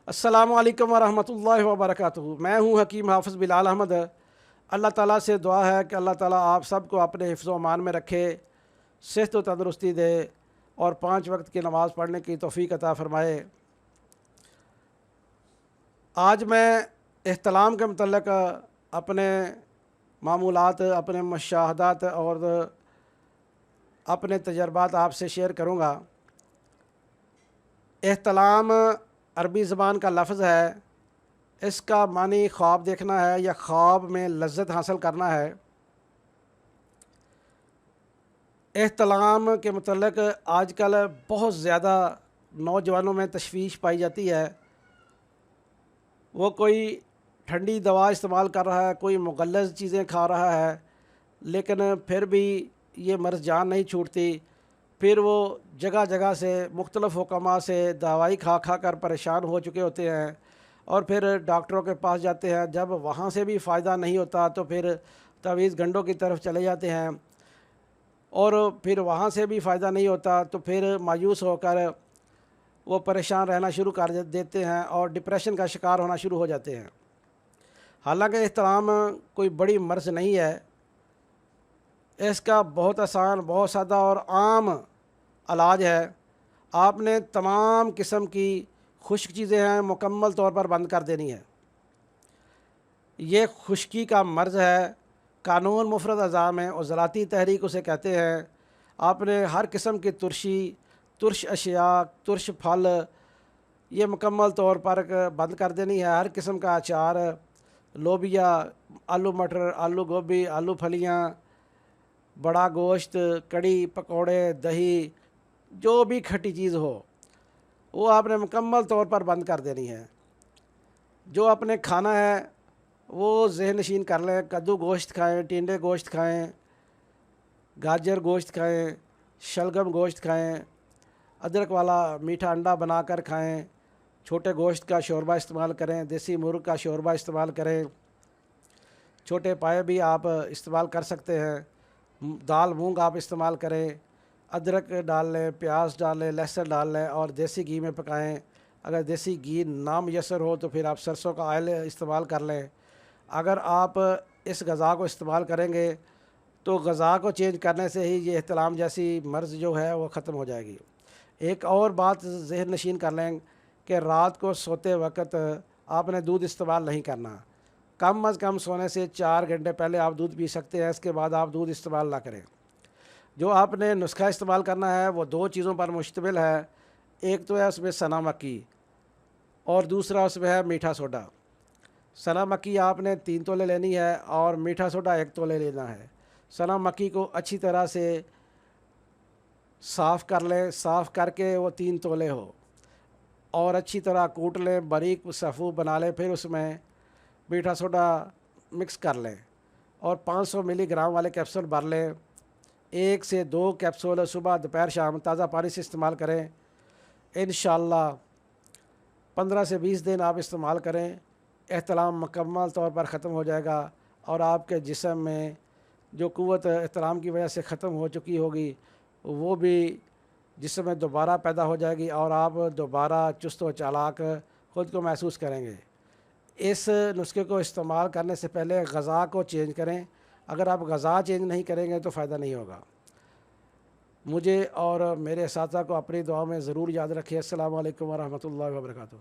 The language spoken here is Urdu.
السلام علیکم ورحمۃ اللہ وبرکاتہ۔ میں ہوں حکیم حافظ بلال احمد۔ اللہ تعالیٰ سے دعا ہے کہ اللہ تعالیٰ آپ سب کو اپنے حفظ و امان میں رکھے، صحت و تندرستی دے اور 5 وقت کی نماز پڑھنے کی توفیق عطا فرمائے۔ آج میں احتلام کے متعلق اپنے معمولات، اپنے مشاہدات اور اپنے تجربات آپ سے شیئر کروں گا۔ احتلام عربی زبان کا لفظ ہے، اس کا معنی خواب دیکھنا ہے یا خواب میں لذت حاصل کرنا ہے۔ احتلام کے متعلق آج کل بہت زیادہ نوجوانوں میں تشویش پائی جاتی ہے۔ وہ کوئی ٹھنڈی دوا استعمال کر رہا ہے، کوئی مغلظ چیزیں کھا رہا ہے، لیکن پھر بھی یہ مرض جان نہیں چھوٹتی۔ پھر وہ جگہ جگہ سے مختلف حکماں سے دوائی کھا کھا کر پریشان ہو چکے ہوتے ہیں، اور پھر ڈاکٹروں کے پاس جاتے ہیں۔ جب وہاں سے بھی فائدہ نہیں ہوتا تو پھر تعویذ گنڈوں کی طرف چلے جاتے ہیں، اور پھر وہاں سے بھی فائدہ نہیں ہوتا تو پھر مایوس ہو کر وہ پریشان رہنا شروع کر دیتے ہیں اور ڈپریشن کا شکار ہونا شروع ہو جاتے ہیں۔ حالانکہ احتلام کوئی بڑی مرض نہیں ہے، اس کا بہت آسان، بہت سادہ اور عام علاج ہے۔ آپ نے تمام قسم کی خشک چیزیں ہیں مکمل طور پر بند کر دینی ہے۔ یہ خشکی کا مرض ہے، قانون مفرد اعضاء میں عضلاتی تحریک اسے کہتے ہیں۔ آپ نے ہر قسم کی ترشی، ترش اشیاء، ترش پھل یہ مکمل طور پر بند کر دینی ہے۔ ہر قسم کا اچار، لوبیا، آلو مٹر، آلو گوبھی، آلو پھلیاں، بڑا گوشت، کڑی، پکوڑے، دہی، جو بھی کھٹی چیز ہو وہ آپ نے مکمل طور پر بند کر دینی ہے۔ جو آپ نے کھانا ہے وہ ذہن نشین کر لیں۔ کدو گوشت کھائیں، ٹینڈے گوشت کھائیں، گاجر گوشت کھائیں، شلگم گوشت کھائیں، ادرک والا میٹھا انڈا بنا کر کھائیں، چھوٹے گوشت کا شوربہ استعمال کریں، دیسی مرغ کا شوربہ استعمال کریں، چھوٹے پائے بھی آپ استعمال کر سکتے ہیں، دال مونگ آپ استعمال کریں، ادرک ڈال لیں، پیاز ڈال لیں، لہسن ڈال لیں اور دیسی گھی میں پکائیں۔ اگر دیسی گھی نامیسر ہو تو پھر آپ سرسوں کا آئل استعمال کر لیں۔ اگر آپ اس غذا کو استعمال کریں گے تو غذا کو چینج کرنے سے ہی یہ احتلام جیسی مرض جو ہے وہ ختم ہو جائے گی۔ ایک اور بات ذہن نشین کر لیں کہ رات کو سوتے وقت آپ نے دودھ استعمال نہیں کرنا۔ کم از کم سونے سے 4 گھنٹے پہلے آپ دودھ پی سکتے ہیں، اس کے بعد آپ دودھ استعمال نہ کریں۔ جو آپ نے نسخہ استعمال کرنا ہے وہ 2 چیزوں پر مشتمل ہے۔ ایک تو ہے اس میں سنا مکی اور دوسرا اس میں ہے میٹھا سوڈا۔ سنا مکی آپ نے 3 تولے لینی ہے اور میٹھا سوڈا 1 تولے لینا ہے۔ سنا مکی کو اچھی طرح سے صاف کر لیں، صاف کر کے وہ 3 تولے ہو اور اچھی طرح کوٹ لیں، باریک صفو بنا لیں، پھر اس میں میٹھا سوڈا مکس کر لیں اور 500 ملی گرام والے کیپسول بھر لیں۔ 1 سے 2 کیپسول صبح، دوپہر، شام تازہ پانی سے استعمال کریں۔ انشاءاللہ 15 سے 20 دن آپ استعمال کریں، احتلام مکمل طور پر ختم ہو جائے گا، اور آپ کے جسم میں جو قوت احتلام کی وجہ سے ختم ہو چکی ہوگی وہ بھی جسم میں دوبارہ پیدا ہو جائے گی، اور آپ دوبارہ چست و چالاک خود کو محسوس کریں گے۔ اس نسخے کو استعمال کرنے سے پہلے غذا کو چینج کریں۔ اگر آپ غذا چینج نہیں کریں گے تو فائدہ نہیں ہوگا۔ مجھے اور میرے اساتذہ کو اپنی دعا میں ضرور یاد رکھیں۔ السلام علیکم ورحمۃ اللہ وبرکاتہ۔